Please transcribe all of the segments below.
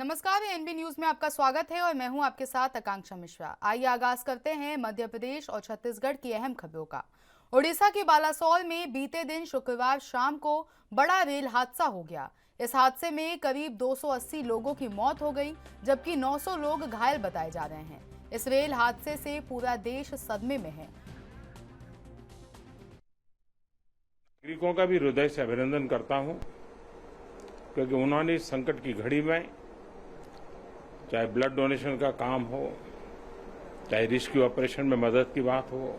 नमस्कार, NB news में आपका स्वागत है और मैं हूं आपके साथ आकांक्षा मिश्रा। आइए आगाज करते हैं मध्य प्रदेश और छत्तीसगढ़ की अहम खबरों का। ओडिशा के बालासोर में बीते दिन शुक्रवार शाम को बड़ा रेल हादसा हो गया। इस हादसे में करीब 280 लोगों की मौत हो गई, जबकि 900 लोग घायल बताए जा रहे हैं। इस रेल हादसे से पूरा देश सदमे में है। नागरिकों का भी हृदय से अभिनंदन करता हूं, क्योंकि उन्होंने इस संकट की घड़ी में चाहे ब्लड डोनेशन का काम हो, चाहे रेस्क्यू ऑपरेशन में मदद की बात हो,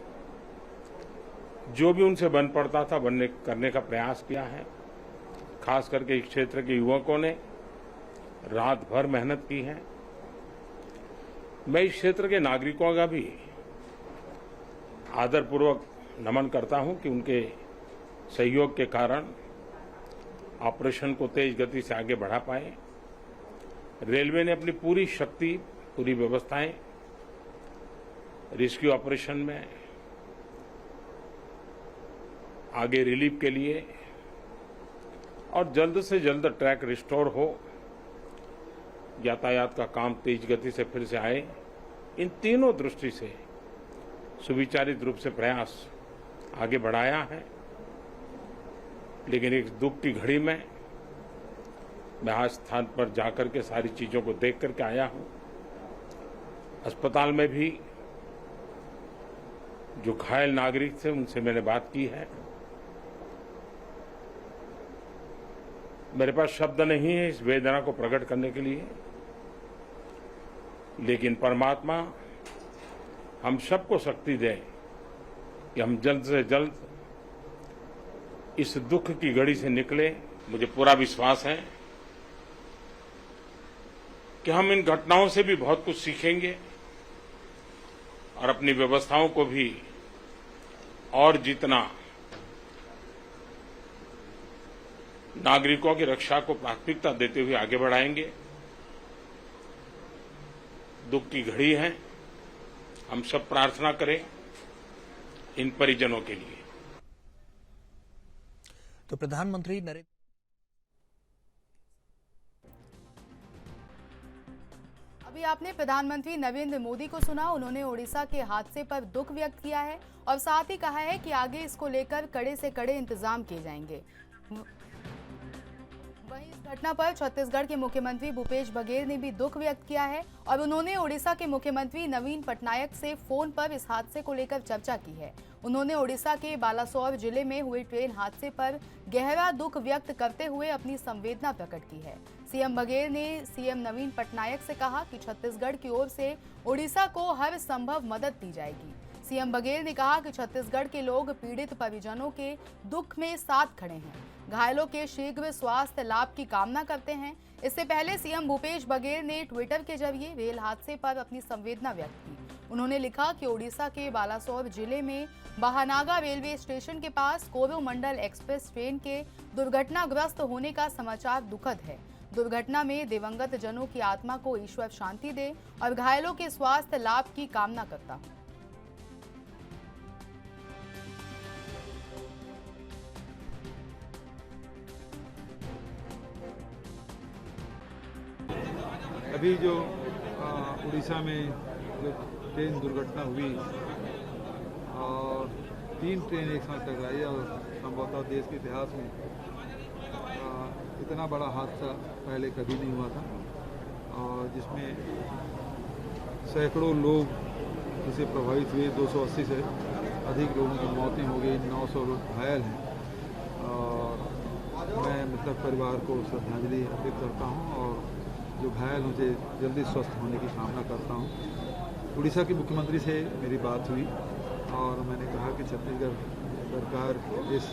जो भी उनसे बन पड़ता था करने का प्रयास किया है। खास करके इस क्षेत्र के युवकों ने रात भर मेहनत की है। मैं इस क्षेत्र के नागरिकों का भी आदरपूर्वक नमन करता हूं कि उनके सहयोग के कारण ऑपरेशन को तेज गति से आगे बढ़ा पाए। रेलवे ने अपनी पूरी शक्ति, पूरी व्यवस्थाएं रेस्क्यू ऑपरेशन में आगे रिलीफ के लिए और जल्द से जल्द ट्रैक रिस्टोर हो, यातायात का काम तेज गति से फिर से आए, इन तीनों दृष्टि से सुविचारित रूप से प्रयास आगे बढ़ाया है। लेकिन एक दुख की घड़ी में मैं आज स्थान पर जाकर के सारी चीजों को देख करके आया हूं। अस्पताल में भी जो घायल नागरिक थे उनसे मैंने बात की है। मेरे पास शब्द नहीं है इस वेदना को प्रकट करने के लिए, लेकिन परमात्मा हम सबको शक्ति दे कि हम जल्द से जल्द इस दुख की घड़ी से निकले। मुझे पूरा विश्वास है कि हम इन घटनाओं से भी बहुत कुछ सीखेंगे और अपनी व्यवस्थाओं को भी और जितना नागरिकों की रक्षा को प्राथमिकता देते हुए आगे बढ़ाएंगे। दुख की घड़ी है, हम सब प्रार्थना करें इन परिजनों के लिए। तो प्रधानमंत्री नरेंद्र अभी आपने प्रधानमंत्री नरेंद्र मोदी को सुना। उन्होंने ओडिशा के हादसे पर दुख व्यक्त किया है और साथ ही कहा है कि आगे इसको लेकर कड़े से कड़े इंतजाम किए जाएंगे। वहीं इस घटना पर छत्तीसगढ़ के मुख्यमंत्री भूपेश बघेल ने भी दुख व्यक्त किया है और उन्होंने ओडिशा के मुख्यमंत्री नवीन पटनायक से फोन पर इस हादसे को लेकर चर्चा की है। उन्होंने ओडिशा के बालासोर जिले में हुए ट्रेन हादसे पर गहरा दुख व्यक्त करते हुए अपनी संवेदना प्रकट की है। सीएम बघेल ने सीएम नवीन पटनायक से कहा कि छत्तीसगढ़ की ओर से ओडिशा को हर संभव मदद दी जाएगी। सीएम बघेल ने कहा कि छत्तीसगढ़ के लोग पीड़ित परिजनों के दुख में साथ खड़े हैं, घायलों के शीघ्र स्वास्थ्य लाभ की कामना करते हैं। इससे पहले सीएम भूपेश बघेल ने ट्विटर के जरिए रेल हादसे पर अपनी संवेदना व्यक्त की। उन्होंने लिखा कि ओडिशा के बालासोर जिले में बाहानागा रेलवे स्टेशन के पास कोरोमंडल एक्सप्रेस ट्रेन के दुर्घटनाग्रस्त होने का समाचार दुखद है। दुर्घटना में दिवंगत जनों की आत्मा को ईश्वर शांति दे और घायलों के स्वास्थ्य लाभ की कामना करता हूं। अभी जो उड़ीसा में जो ट्रेन दुर्घटना हुई और 3 ट्रेन एक साथ टकराई और संभवतः देश के इतिहास में इतना बड़ा हादसा पहले कभी नहीं हुआ था, और जिसमें सैकड़ों लोग जिसे प्रभावित हुए, 280 से अधिक लोगों की मौतें हो गई, 900 लोग घायल हैं। और मैं मृतक परिवार को श्रद्धांजलि अर्पित करता हूं और जो घायल उनसे जल्दी स्वस्थ होने की कामना करता हूं। उड़ीसा के मुख्यमंत्री से मेरी बात हुई और मैंने कहा कि छत्तीसगढ़ सरकार इस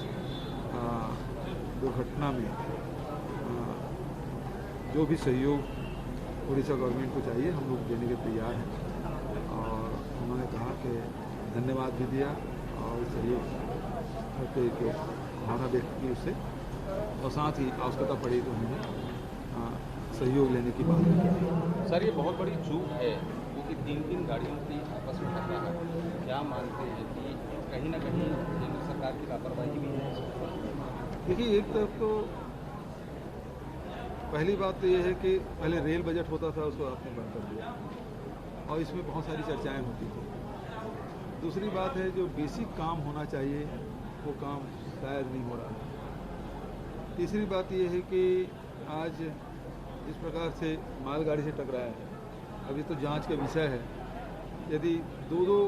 दुर्घटना में जो भी सहयोग उड़ीसा गवर्नमेंट को चाहिए हम लोग देने के तैयार हैं। और उन्होंने कहा कि धन्यवाद भी दिया और सहयोग करते हुए भावना व्यक्त की उससे, और साथ ही आवश्यकता पड़ी तो उन्होंने सहयोग लेने की बात की। सर, ये बहुत बड़ी चूक है क्योंकि 3 गाड़ियों की आपस में टकरा है। क्या मानते हैं कि कहीं ना कहीं केंद्र सरकार की लापरवाही भी है? देखिए, एक तरफ तो पहली बात तो ये है कि पहले रेल बजट होता था, उसको आपने बंद कर दिया और इसमें बहुत सारी चर्चाएं होती थी। दूसरी बात है जो बेसिक काम होना चाहिए वो काम शायद नहीं हो रहा है। तीसरी बात ये है कि आज जिस प्रकार से मालगाड़ी से टकराया है, अभी तो जांच का विषय है। यदि दो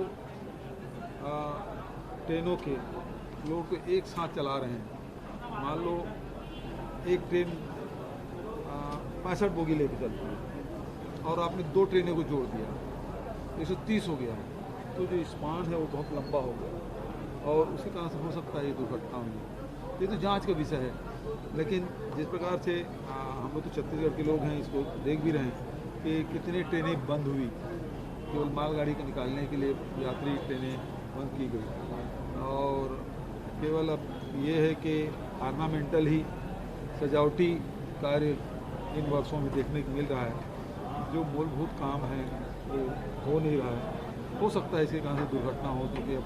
ट्रेनों के लोग को एक साथ चला रहे हैं, मान लो एक ट्रेन 65 बोगी लेकर चलती है और आपने 2 ट्रेनों को जोड़ दिया, 130 हो गया, तो जो स्पान है वो बहुत लंबा हो गया और उसके कारण से हो सकता है ये दुर्घटना हुई। ये तो जांच का विषय है, लेकिन जिस प्रकार से हम लोग तो छत्तीसगढ़ के लोग हैं, इसको देख भी रहे हैं कि कितनी ट्रेनें बंद हुई, केवल मालगाड़ी को निकालने के लिए यात्री ट्रेनें बंद की गई और केवल अब ये है कि ऑर्नामेंटल ही सजावटी कार्य इन वर्षों में देखने को मिल रहा है। जो मूलभूत काम है वो हो नहीं रहा है। हो सकता है इसके कारण से दुर्घटना हो, क्योंकि अब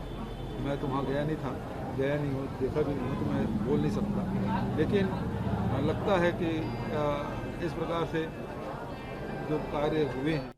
मैं तो वहाँ गया नहीं हूँ, देखा भी नहीं हूँ, तो मैं बोल नहीं सकता। लेकिन लगता है कि इस प्रकार से जो कार्य हुए हैं।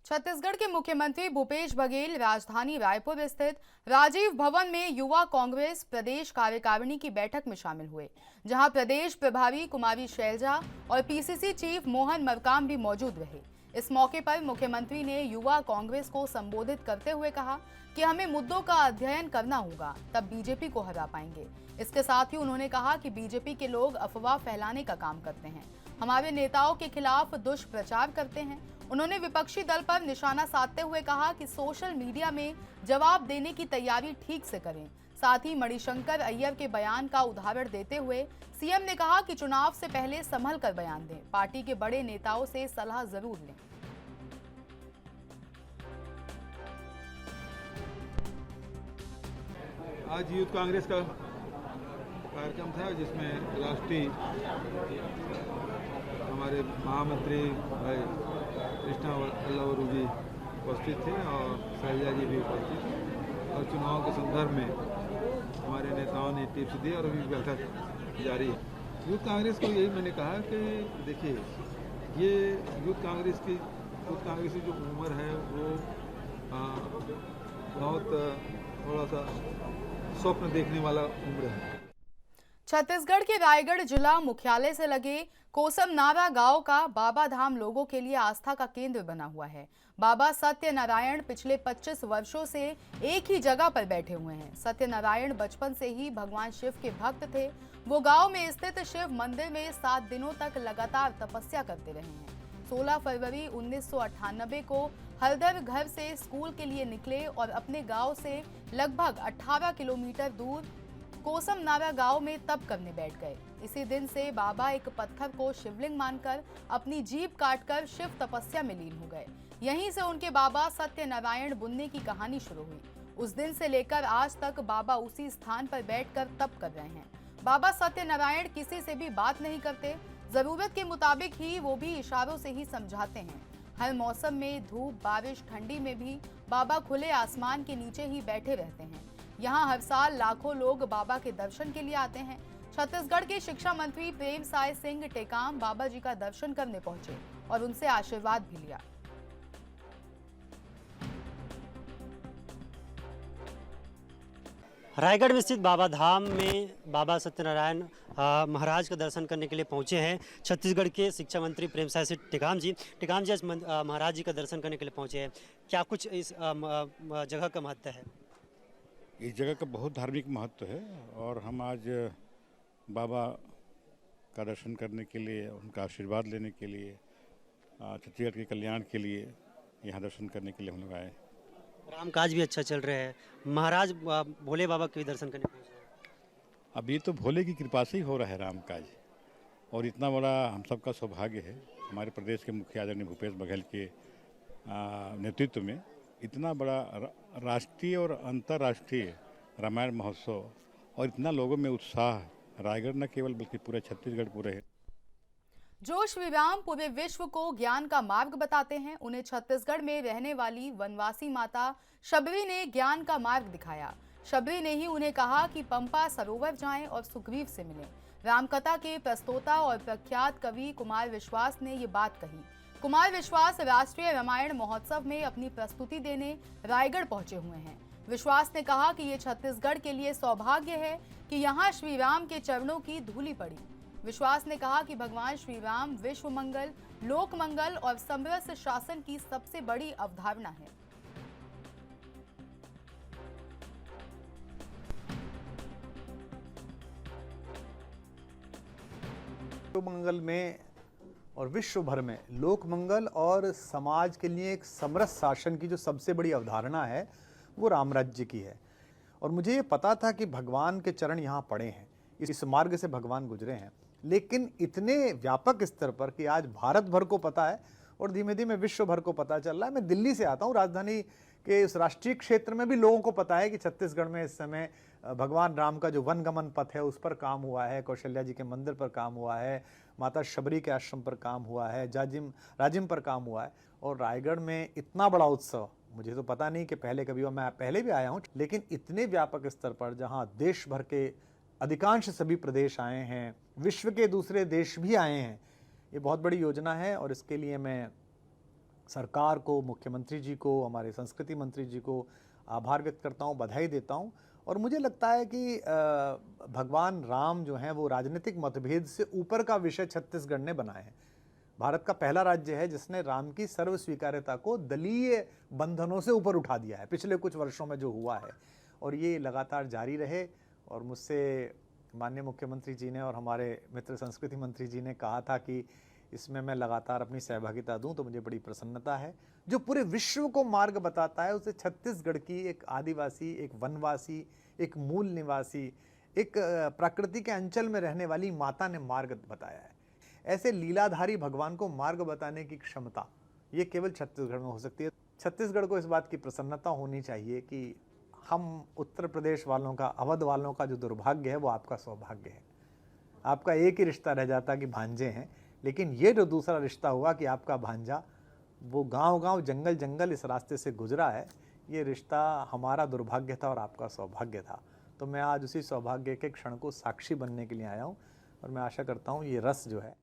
छत्तीसगढ़ के मुख्यमंत्री भूपेश बघेल राजधानी रायपुर स्थित राजीव भवन में युवा कांग्रेस प्रदेश कार्यकारिणी की बैठक में शामिल हुए, जहां प्रदेश प्रभारी कुमारी शैलजा और पीसीसी चीफ मोहन मरकाम भी मौजूद रहे। इस मौके पर मुख्यमंत्री ने युवा कांग्रेस को संबोधित करते हुए कहा कि हमें मुद्दों का अध्ययन करना होगा, तब बीजेपी को हरा पाएंगे। इसके साथ ही उन्होंने कहा कि बीजेपी के लोग अफवाह फैलाने का काम करते हैं, हमारे नेताओं के खिलाफ दुष्प्रचार करते हैं। उन्होंने विपक्षी दल पर निशाना साधते हुए कहा कि सोशल मीडिया में जवाब देने की तैयारी ठीक से करें। साथ ही मणिशंकर अय्यर के बयान का उदाहरण देते हुए सीएम ने कहा कि चुनाव से पहले संभल कर बयान दें, पार्टी के बड़े नेताओं से सलाह जरूर लें। आज यूथ कांग्रेस का कार्यक्रम था, जिसमें राष्ट्रीय हमारे महामंत्री भाई कृष्णा वल्लभ जी उपस्थित थे और शैलजा जी भी उपस्थित थे और चुनाव के संदर्भ में हमारे नेताओं ने टिप्स दिए और अभी बैठक जारी है। यूथ कांग्रेस को यही मैंने कहा कि देखिए, ये यूथ कांग्रेस की जो उम्र है वो बहुत थोड़ा सा स्वप्न देखने वाला उम्र है। छत्तीसगढ़ के रायगढ़ जिला मुख्यालय से लगे कोसमनारा गांव का बाबा धाम लोगों के लिए आस्था का केंद्र बना हुआ है। बाबा सत्यनारायण पिछले 25 वर्षों से एक ही जगह पर बैठे हुए हैं। सत्यनारायण बचपन से ही भगवान शिव के भक्त थे। वो गांव में स्थित शिव मंदिर में 7 दिनों तक लगातार तपस्या करते रहे हैं। 16 फरवरी 1998 को हरदर घर से स्कूल के लिए निकले और अपने गांव से लगभग 18 किलोमीटर दूर कोसमनारा गांव में तप करने बैठ गए। इसी दिन से बाबा एक पत्थर को शिवलिंग मानकर अपनी जीभ काटकर शिव तपस्या में लीन हो गए। यहीं से उनके बाबा सत्यनारायण बुनने की कहानी शुरू हुई। उस दिन से लेकर आज तक बाबा उसी स्थान पर बैठकर तप कर रहे हैं। बाबा सत्यनारायण किसी से भी बात नहीं करते, जरूरत के मुताबिक ही वो भी इशारों से ही समझाते हैं। हर मौसम में धूप, बारिश, ठंडी में भी बाबा खुले आसमान के नीचे ही बैठे रहते हैं। यहाँ हर साल लाखों लोग बाबा के दर्शन के लिए आते हैं। छत्तीसगढ़ के शिक्षा मंत्री प्रेमसाय सिंह टेकाम बाबा जी का दर्शन करने पहुंचे और उनसे आशीर्वाद भी लिया। रायगढ़ में स्थित बाबा धाम में बाबा सत्यनारायण महाराज का दर्शन करने के लिए पहुंचे हैं छत्तीसगढ़ के शिक्षा मंत्री प्रेमसाय सिंह टेकाम जी आज महाराज जी का दर्शन करने के लिए पहुंचे हैं। क्या कुछ इस जगह का महत्व है? इस जगह का बहुत धार्मिक महत्व है और हम आज बाबा का दर्शन करने के लिए, उनका आशीर्वाद लेने के लिए, छत्तीसगढ़ के कल्याण के लिए यहाँ दर्शन करने के लिए हम लोग आए। रामकाज भी अच्छा चल रहा है, महाराज भोले बाबा के भी दर्शन करने पहुंचे हैं। अब ये तो भोले की कृपा से ही हो रहा है रामकाज, और इतना बड़ा हम सबका सौभाग्य है हमारे प्रदेश के मुखिया आदरणीय भूपेश बघेल के नेतृत्व में इतना बड़ा राष्ट्रीय और अंतर्राष्ट्रीय रामायण महोत्सव और इतना लोगों में उत्साह रायगढ़ न केवल बल्कि पूरे छत्तीसगढ़ पूरे है। जो श्री राम पूरे विश्व को ज्ञान का मार्ग बताते हैं, उन्हें छत्तीसगढ़ में रहने वाली वनवासी माता शबरी ने ज्ञान का मार्ग दिखाया। शबरी ने ही उन्हें कहा कि पंपा सरोवर जाएं और सुग्रीव से मिलें। रामकथा के प्रस्तोता और प्रख्यात कवि कुमार विश्वास ने ये बात कही। कुमार विश्वास राष्ट्रीय रामायण महोत्सव में अपनी प्रस्तुति देने रायगढ़ पहुंचे हुए हैं। विश्वास ने कहा कि ये छत्तीसगढ़ के लिए सौभाग्य है कि यहाँ श्री राम के चरणों की धूलि पड़ी। विश्वास ने कहा कि भगवान श्री राम विश्व मंगल, लोक मंगल और समरस शासन की सबसे बड़ी अवधारणा है। विश्व मंगल में और विश्व भर में लोक मंगल और समाज के लिए एक समरस शासन की जो सबसे बड़ी अवधारणा है वो राम राज्य की है। और मुझे ये पता था कि भगवान के चरण यहाँ पड़े हैं, इस मार्ग से भगवान गुजरे हैं, लेकिन इतने व्यापक स्तर पर कि आज भारत भर को पता है और धीमे धीमे विश्व भर को पता चल रहा है। मैं दिल्ली से आता हूँ, राजधानी के इस राष्ट्रीय क्षेत्र में भी लोगों को पता है कि छत्तीसगढ़ में इस समय भगवान राम का जो वनगमन पथ है उस पर काम हुआ है, कौशल्या जी के मंदिर पर काम हुआ है, माता शबरी के आश्रम पर काम हुआ है, राजिम पर काम हुआ है। और रायगढ़ में इतना बड़ा उत्सव मुझे तो पता नहीं कि पहले कभी हुआ, मैं पहले भी आया हूँ, लेकिन इतने व्यापक स्तर पर जहाँ देश भर के अधिकांश सभी प्रदेश आए हैं, विश्व के दूसरे देश भी आए हैं, ये बहुत बड़ी योजना है। और इसके लिए मैं सरकार को, मुख्यमंत्री जी को, हमारे संस्कृति मंत्री जी को आभार व्यक्त करता हूँ, बधाई देता हूँ। और मुझे लगता है कि भगवान राम जो हैं वो राजनीतिक मतभेद से ऊपर का विषय छत्तीसगढ़ ने बनाया है। भारत का पहला राज्य है जिसने राम की सर्व स्वीकार्यता को दलीय बंधनों से ऊपर उठा दिया है पिछले कुछ वर्षों में जो हुआ है, और ये लगातार जारी रहे। और मुझसे माननीय मुख्यमंत्री जी ने और हमारे मित्र संस्कृति मंत्री जी ने कहा था कि इसमें मैं लगातार अपनी सहभागिता दूं, तो मुझे बड़ी प्रसन्नता है। जो पूरे विश्व को मार्ग बताता है उसे छत्तीसगढ़ की एक आदिवासी, एक वनवासी, एक मूल निवासी, एक प्रकृति के अंचल में रहने वाली माता ने मार्ग बताया है। ऐसे लीलाधारी भगवान को मार्ग बताने की क्षमता ये केवल छत्तीसगढ़ में हो सकती है। छत्तीसगढ़ को इस बात की प्रसन्नता होनी चाहिए कि हम उत्तर प्रदेश वालों का, अवध वालों का जो दुर्भाग्य है वो आपका सौभाग्य है। आपका एक ही रिश्ता रह जाता कि भांजे हैं, लेकिन ये जो दूसरा रिश्ता हुआ कि आपका भांजा वो गांव-गांव, जंगल-जंगल इस रास्ते से गुजरा है, ये रिश्ता हमारा दुर्भाग्य था और आपका सौभाग्य था। तो मैं आज उसी सौभाग्य के क्षण को साक्षी बनने के लिए आया हूँ और मैं आशा करता हूँ ये रस जो है।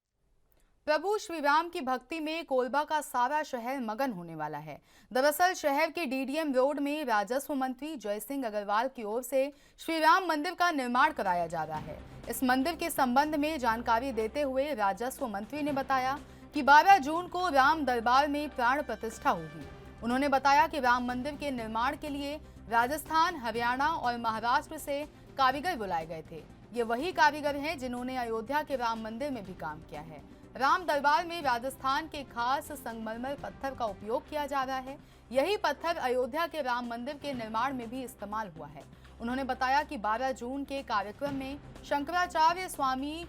प्रभु श्री राम की भक्ति में कोलबा का सारा शहर मगन होने वाला है। दरअसल शहर के डीडीएम रोड में राजस्व मंत्री जय सिंह अग्रवाल की ओर से श्री राम मंदिर का निर्माण कराया जा रहा है। इस मंदिर के संबंध में जानकारी देते हुए राजस्व मंत्री ने बताया कि 12 जून को राम दरबार में प्राण प्रतिष्ठा होगी। उन्होंने बताया कि राम मंदिर के निर्माण के लिए राजस्थान, हरियाणा और महाराष्ट्र से कारीगर बुलाए गए थे। ये वही कारीगर हैं जिन्होंने अयोध्या के राम मंदिर में भी काम किया है। राम दरबार में राजस्थान के खास संगमरमर पत्थर का उपयोग किया जा रहा है। यही पत्थर अयोध्या के राम मंदिर के निर्माण में भी इस्तेमाल हुआ है। उन्होंने बताया कि 12 जून के कार्यक्रम में शंकराचार्य स्वामी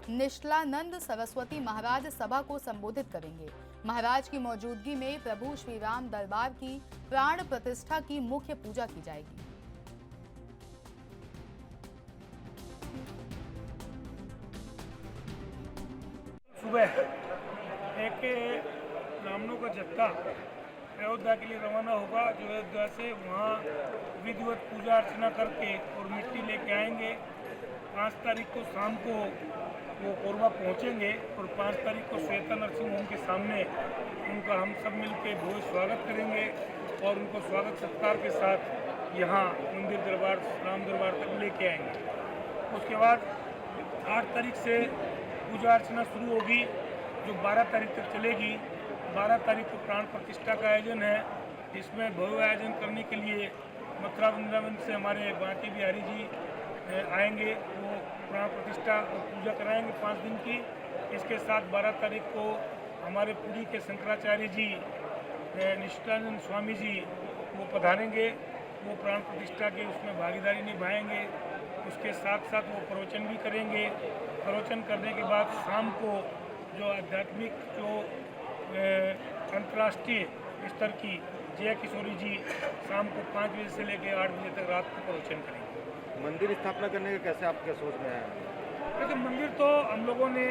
निश्चलानंद सरस्वती महाराज सभा को संबोधित करेंगे। महाराज की मौजूदगी में प्रभु श्री राम दरबार की प्राण प्रतिष्ठा की मुख्य पूजा की जाएगी। सुबह एक ब्राह्मणों का जत्था अयोध्या के लिए रवाना होगा, जो अयोध्या से वहाँ विधिवत पूजा अर्चना करके और मिट्टी लेके आएंगे। 5 तारीख को शाम को वो कोरबा पहुँचेंगे और 5 तारीख को श्वेता नरसिंह होम के सामने उनका हम सब मिलके भव्य स्वागत करेंगे और उनको स्वागत सत्कार के साथ यहाँ मंदिर दरबार, राम दरबार तक लेके आएंगे। उसके बाद 8 तारीख से पूजा अर्चना शुरू होगी, जो 12 तारीख तक चलेगी। 12 तारीख को प्राण प्रतिष्ठा का आयोजन है। इसमें भव्य आयोजन करने के लिए मथुरा वृंदावन से हमारे बांके बिहारी जी आएंगे, वो प्राण प्रतिष्ठा और पूजा कराएंगे 5 दिन की। इसके साथ 12 तारीख को हमारे पुरी के शंकराचार्य जी, निष्ठानंद स्वामी जी वो पधारेंगे, वो प्राण प्रतिष्ठा के उसमें भागीदारी निभाएंगे। उसके साथ साथ वो प्रवचन भी करेंगे। प्रवचन करने के बाद शाम को जो आध्यात्मिक जो अंतर्राष्ट्रीय स्तर की जय किशोरी जी शाम को 5 बजे से लेकर 8 बजे तक रात को प्रवचन करेंगे। मंदिर स्थापना करने का कैसे आपके सोच में है? लेकिन मंदिर तो हम लोगों ने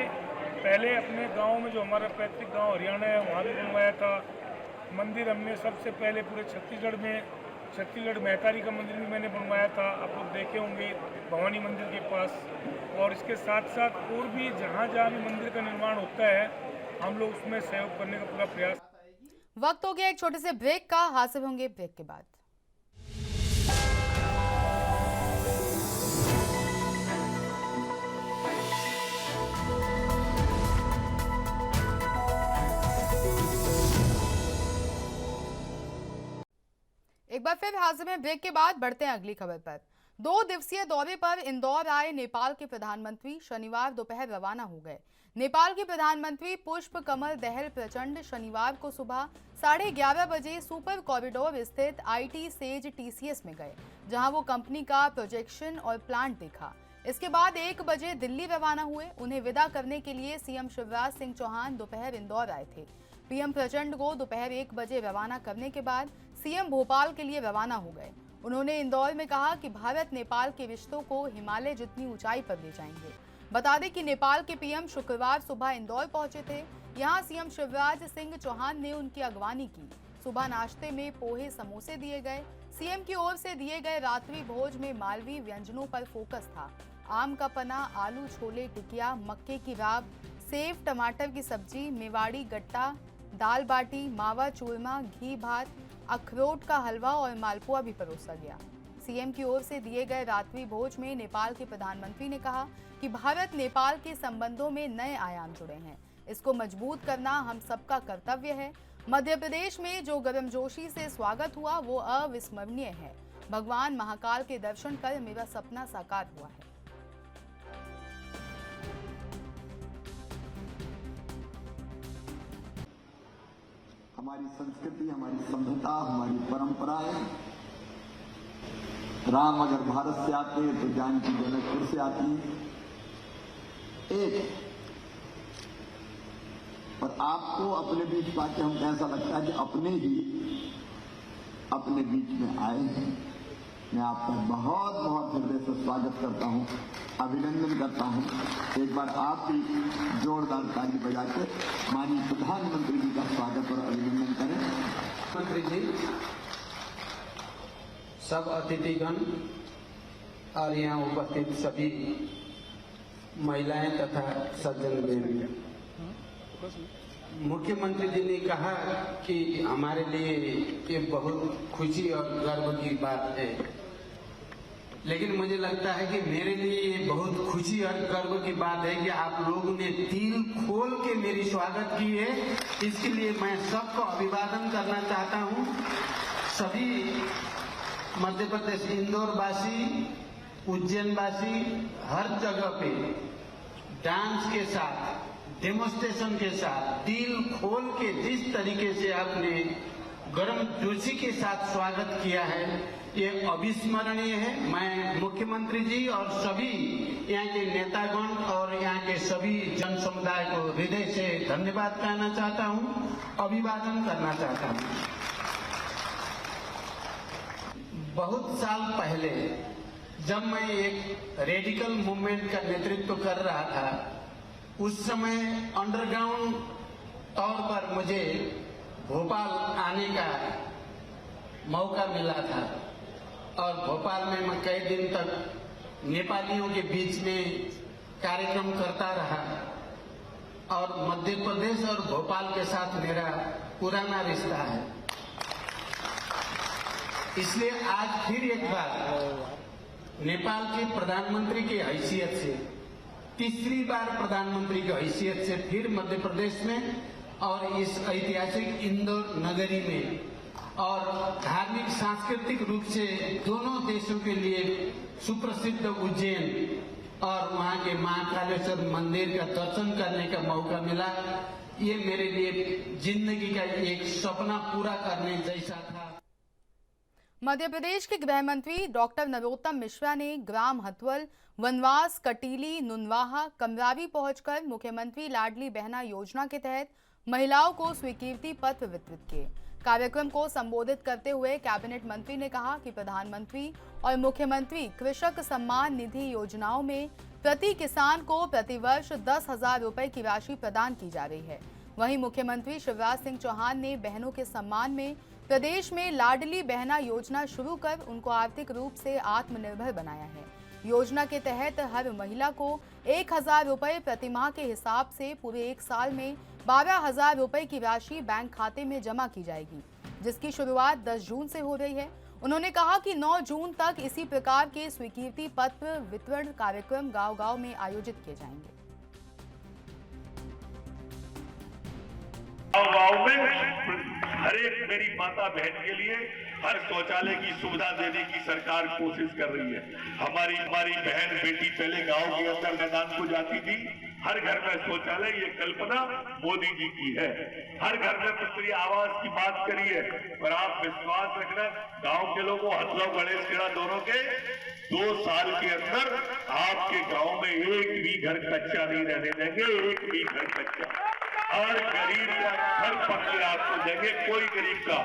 पहले अपने गांव में, जो हमारा पैतृक गांव हरियाणा है, वहाँ भी बनवाया था। मंदिर हमने सबसे पहले पूरे छत्तीसगढ़ में छत्तीसगढ़ महतारी का मंदिर भी मैंने बनवाया था, आप लोग देखे होंगे भवानी मंदिर के पास। और इसके साथ साथ और भी जहाँ जहाँ भी मंदिर का निर्माण होता है हम लोग उसमें सहयोग करने का पूरा प्रयास। वक्त हो गया एक छोटे से ब्रेक का, हाजिर होंगे ब्रेक के बाद। एक बार फिर हाजिर हैं ब्रेक के बाद, बढ़ते हैं अगली खबर पर। 2 दिवसीय दौरे पर इंदौर आए नेपाल के प्रधानमंत्री शनिवार दोपहर रवाना हो गए। नेपाल के प्रधानमंत्री पुष्प कमल दहल प्रचंड शनिवार को सुबह 11:30 बजे सुपर कॉरिडोर स्थित IT सेज TCS में गए, जहां वो कंपनी का प्रोजेक्शन और प्लांट देखा। इसके बाद 1 बजे दिल्ली रवाना हुए। उन्हें विदा करने के लिए सीएम शिवराज सिंह चौहान दोपहर इंदौर आए थे। पीएम प्रचंड को दोपहर 1 बजे रवाना करने के बाद सीएम भोपाल के लिए रवाना हो गए। उन्होंने इंदौर में कहा कि भारत नेपाल के रिश्तों को हिमालय जितनी ऊंचाई पर ले जाएंगे। बता दें कि नेपाल के पीएम शुक्रवार सुबह इंदौर पहुंचे थे। यहां सीएम शिवराज सिंह चौहान ने उनकी अगवानी की। सुबह नाश्ते में पोहे समोसे दिए गए। सीएम की ओर से दिए गए रात्रि भोज में मालवी व्यंजनों पर फोकस था। आम का पना, आलू छोले टिकिया, मक्के की राब, सेव टमाटर की सब्जी, मेवाड़ी गट्टा, दाल बाटी, मावा चूरमा, घी भात, अखरोट का हलवा और मालपुआ भी परोसा गया। सीएम की ओर से दिए गए रात्रि भोज में नेपाल के प्रधानमंत्री ने कहा कि भारत नेपाल के संबंधों में नए आयाम जुड़े हैं। इसको मजबूत करना हम सबका कर्तव्य है। मध्य प्रदेश में जो गर्मजोशी से स्वागत हुआ वो अविस्मरणीय है। भगवान महाकाल के दर्शन कर मेरा सपना साकार हुआ है। हमारी संस्कृति, हमारी सभ्यता, हमारी परंपराएं, राम अगर भारत से आते हैं तो जानकी जनकपुर से आती है। एक और आपको अपने बीच पाके हमको ऐसा लगता है कि अपने बीच में आए हैं। मैं आपका बहुत बहुत हृदय से स्वागत करता हूं, अभिनंदन करता हूं। एक बार आप भी जोरदार ताली बजा के माननीय प्रधानमंत्री जी का स्वागत और अभिनंदन करें। मंत्री जी, सब अतिथिगण और यहाँ उपस्थित सभी महिलाएं तथा सज्जन, मुख्यमंत्री जी ने कहा कि हमारे लिए ये बहुत खुशी और गर्व की बात है, लेकिन मुझे लगता है कि मेरे लिए ये बहुत खुशी और गर्व की बात है कि आप लोगों ने दिल खोल के मेरी स्वागत की है। इसके लिए मैं सबको अभिवादन करना चाहता हूँ। सभी मध्य प्रदेश इंदौर वासी, उज्जैन वासी, हर जगह पे डांस के साथ, डेमोन्स्ट्रेशन के साथ, दिल खोल के जिस तरीके से आपने गर्म जोशी के साथ स्वागत किया है, ये अविस्मरणीय है। मैं मुख्यमंत्री जी और सभी यहाँ के नेतागण और यहाँ के सभी जन समुदाय को हृदय से धन्यवाद कहना चाहता हूँ, अभिवादन करना चाहता हूँ। बहुत साल पहले जब मैं एक रेडिकल मूवमेंट का नेतृत्व कर रहा था, उस समय अंडरग्राउंड तौर पर मुझे भोपाल आने का मौका मिला था और भोपाल में मैं कई दिन तक नेपालियों के बीच में कार्यक्रम करता रहा और मध्य प्रदेश और भोपाल के साथ मेरा पुराना रिश्ता है। इसलिए आज फिर एक बार नेपाल के प्रधानमंत्री की हैसियत से, तीसरी बार प्रधानमंत्री की हैसियत से फिर मध्य प्रदेश में और इस ऐतिहासिक इंदौर नगरी में और धार्मिक सांस्कृतिक रूप से दोनों देशों के लिए सुप्रसिद्ध उज्जैन और वहां के महाकालेश्वर मंदिर का दर्शन करने का मौका मिला। ये मेरे लिए जिंदगी का एक सपना पूरा करने जैसा था। मध्य प्रदेश के गृह मंत्री डॉक्टर नरोत्तम मिश्रा ने ग्राम हथवल, वनवास, कटीली, नुनवाहा, कमरावी पहुंचकर मुख्यमंत्री लाडली बहना योजना के तहत महिलाओं को स्वीकृति पत्र वितरित किए। कार्यक्रम को संबोधित करते हुए कैबिनेट मंत्री ने कहा कि प्रधानमंत्री और मुख्यमंत्री कृषक सम्मान निधि योजनाओं में प्रति किसान को प्रतिवर्ष 10,000 रुपए की राशि प्रदान की जा रही है। वहीं मुख्यमंत्री शिवराज सिंह चौहान ने बहनों के सम्मान में प्रदेश में लाडली बहना योजना शुरू कर उनको आर्थिक रूप से आत्मनिर्भर बनाया है। योजना के तहत हर महिला को 1,000 रुपए प्रतिमाह के हिसाब से पूरे 1 साल में 12,000 रुपए की राशि बैंक खाते में जमा की जाएगी, जिसकी शुरुआत 10 जून से हो रही है। उन्होंने कहा कि 9 जून तक इसी प्रकार के स्वीकृति पत्र वितरण कार्यक्रम गांव-गांव में आयोजित किए जाएंगे। गाँव में हर एक मेरी माता बहन के लिए हर शौचालय की सुविधा देने की सरकार कोशिश कर रही है। हमारी बहन बेटी पहले गांव के अंदर मैदान को जाती थी, हर घर में शौचालय, ये कल्पना मोदी जी की है। हर घर में पुत्री आवास की बात करी है, पर आप विश्वास रखना, गांव के लोगों हथलव गणेश खेड़ा दोनों के 2 साल के अंदर आपके गांव में एक भी घर कच्चा नहीं रहने देंगे, एक भी घर कच्चा। हर गरीब का घर पक्के आपको देंगे, कोई गरीब का।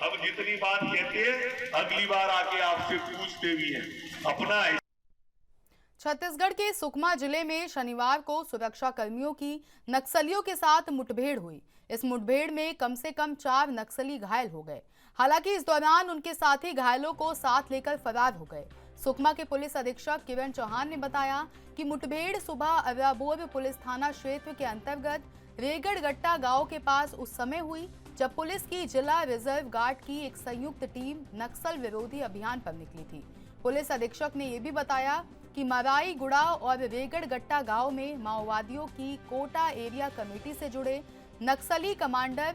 अब जितनी बात कहते हैं अगली बार आके आपसे पूछते भी हैं अपना। छत्तीसगढ़ के सुकमा जिले में शनिवार को सुरक्षा कर्मियों की नक्सलियों के साथ मुठभेड़ हुई। इस मुठभेड़ में कम से कम 4 नक्सली घायल हो गए। हालांकि इस दौरान उनके साथी घायलों को साथ लेकर फरार हो गए। सुकमा के पुलिस अधीक्षक किरण चौहान ने बताया कि मुठभेड़ सुबह अराबोर पुलिस थाना क्षेत्र के अंतर्गत रेगड़गट्टा गांव के पास उस समय हुई जब पुलिस की जिला रिजर्व गार्ड की एक संयुक्त टीम नक्सल विरोधी अभियान पर निकली थी। पुलिस अधीक्षक ने यह भी बताया कि मराई गुड़ा और रेगड़गट्टा गांव में माओवादियों की कोटा एरिया कमेटी से जुड़े नक्सली कमांडर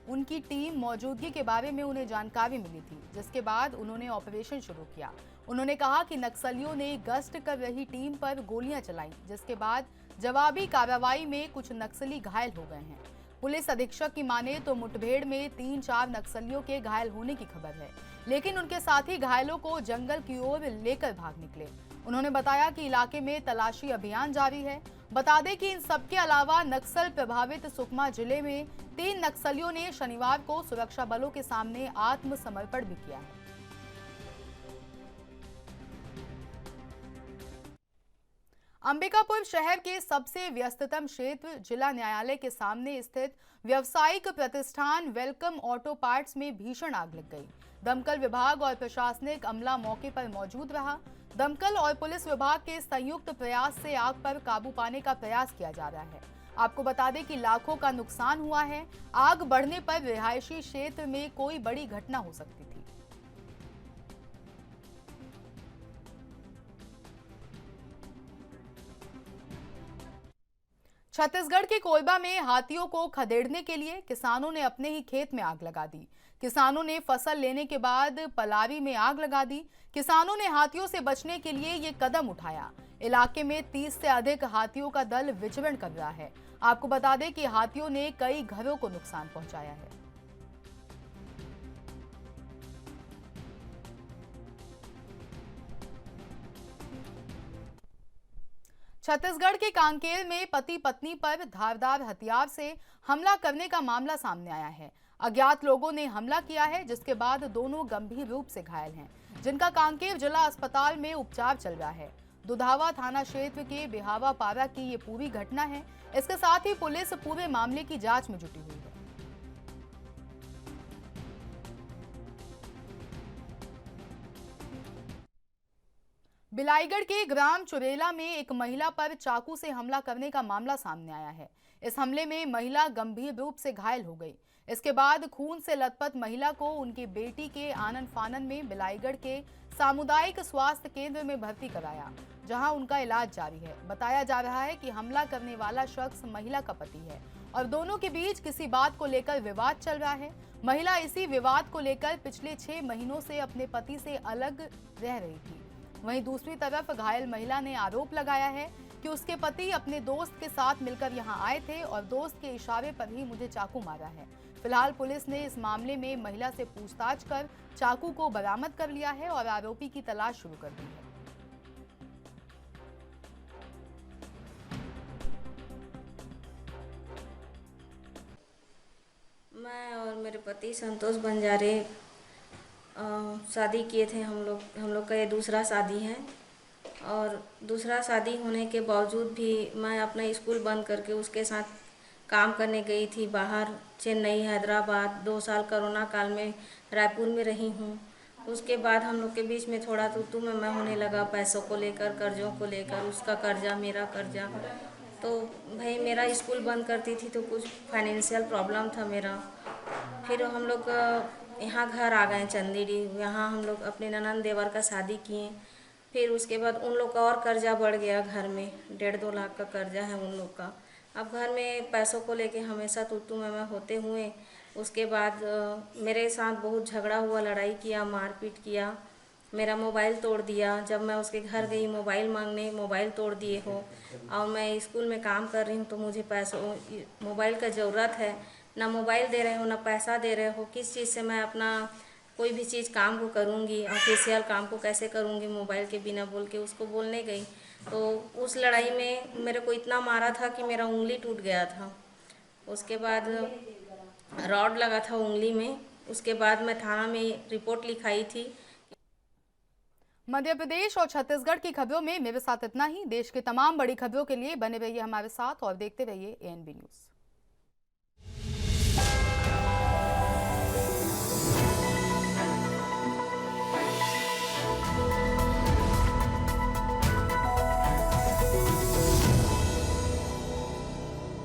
उनकी टीम मौजूदगी के बारे में उन्हें जानकारी मिली थी, जिसके बाद उन्होंने ऑपरेशन शुरू किया। उन्होंने कहा कि नक्सलियों ने गश्त कर रही टीम पर गोलियां चलाई, जिसके बाद जवाबी कार्रवाई में कुछ नक्सली घायल हो गए हैं। पुलिस अधीक्षक की माने तो मुठभेड़ में 3-4 नक्सलियों के घायल होने की खबर है, लेकिन उनके साथी घायलों को जंगल की ओर लेकर भाग निकले। उन्होंने बताया कि इलाके में तलाशी अभियान जारी है। बता दें कि इन सबके अलावा नक्सल प्रभावित सुकमा जिले में 3 नक्सलियों ने शनिवार को सुरक्षा बलों के सामने आत्मसमर्पण भी किया है। अंबिकापुर शहर के सबसे व्यस्ततम क्षेत्र जिला न्यायालय के सामने स्थित व्यावसायिक प्रतिष्ठान वेलकम ऑटो पार्ट्स में भीषण आग लग गई। दमकल विभाग और प्रशासनिक अमला मौके पर मौजूद रहा। दमकल और पुलिस विभाग के संयुक्त प्रयास से आग पर काबू पाने का प्रयास किया जा रहा है। आपको बता दें कि लाखों का नुकसान हुआ है। आग बढ़ने पर रिहायशी क्षेत्र में कोई बड़ी घटना हो सकती थी। छत्तीसगढ़ के कोरबा में हाथियों को खदेड़ने के लिए किसानों ने अपने ही खेत में आग लगा दी। किसानों ने फसल लेने के बाद पलारी में आग लगा दी। किसानों ने हाथियों से बचने के लिए ये कदम उठाया। इलाके में 30 से अधिक हाथियों का दल विचरण कर रहा है। आपको बता दें कि हाथियों ने कई घरों को नुकसान पहुंचाया है। छत्तीसगढ़ के कांकेर में पति पत्नी पर धारदार हथियार से हमला करने का मामला सामने आया है। अज्ञात लोगों ने हमला किया है, जिसके बाद दोनों गंभीर रूप से घायल हैं, जिनका कांकेर जिला अस्पताल में उपचार चल रहा है। दुधावा थाना क्षेत्र के बिहावा पारा की ये पूरी घटना है। इसके साथ ही पुलिस पूरे मामले की जांच में जुटी हुई है। बिलाईगढ़ के ग्राम चुरेला में एक महिला पर चाकू से हमला करने का मामला सामने आया है। इस हमले में महिला गंभीर रूप से घायल हो गई। इसके बाद खून से लथपथ महिला को उनकी बेटी के आनन फानन में बिलाईगढ़ के सामुदायिक स्वास्थ्य केंद्र में भर्ती कराया, जहां उनका इलाज जारी है। बताया जा रहा है कि हमला करने वाला शख्स महिला का पति है और दोनों के बीच किसी बात को लेकर विवाद चल रहा है। महिला इसी विवाद को लेकर पिछले 6 महीनों से अपने पति से अलग रह रही थी। वहीं दूसरी तरफ घायल महिला ने आरोप लगाया है कि उसके पति अपने दोस्त के साथ मिलकर यहां आए थे और दोस्त के इशारे पर ही मुझे चाकू मारा है। फिलहाल पुलिस ने इस मामले में महिला से पूछताछ कर चाकू को बरामद कर लिया है और आरोपी की तलाश शुरू कर दी है। मैं और मेरे पति संतोष बंजारे शादी किए थे। हम लोग का ये दूसरा शादी है और दूसरा शादी होने के बावजूद भी मैं अपना स्कूल बंद करके उसके साथ काम करने गई थी बाहर, चेन्नई, हैदराबाद। 2 साल कोरोना काल में रायपुर में रही हूँ। उसके बाद हम लोग के बीच में थोड़ा तू मैं होने लगा, पैसों को लेकर, कर्जों को लेकर, उसका कर्जा, मेरा कर्जा। तो भाई मेरा स्कूल बंद करती थी तो कुछ फाइनेंशियल प्रॉब्लम था मेरा। फिर हम लोग यहाँ घर आ गए चंदेरी। यहाँ हम लोग अपने ननंद देवर का शादी किए। फिर उसके बाद उन लोग का और कर्जा बढ़ गया घर में, 1.5-2 लाख का कर्जा है उन लोग का। अब घर में पैसों को लेके हमेशा तू मैं होते हुए उसके बाद मेरे साथ बहुत झगड़ा हुआ, लड़ाई किया, मारपीट किया, मेरा मोबाइल तोड़ दिया। जब मैं उसके घर गई मोबाइल मांगने, मोबाइल तोड़ दिए हो। और मैं स्कूल में काम कर रही हूँ तो मुझे पैसों मोबाइल का ज़रूरत है। ना मोबाइल दे रहे हो, ना पैसा दे रहे हो। किस चीज़ से मैं अपना कोई भी चीज़ काम को करूँगी, ऑफिशियल काम को कैसे करूँगी मोबाइल के बिना, बोल के उसको बोलने गई। तो उस लड़ाई में मेरे को इतना मारा था कि मेरा उंगली टूट गया था। उसके बाद रॉड लगा था उंगली में। उसके बाद मैं थाना में रिपोर्ट लिखाई थी। मध्य प्रदेश और छत्तीसगढ़ की खबरों में मेरे साथ इतना ही। देश के तमाम बड़ी खबरों के लिए बने रहिए हमारे साथ और देखते रहिए ANB न्यूज़।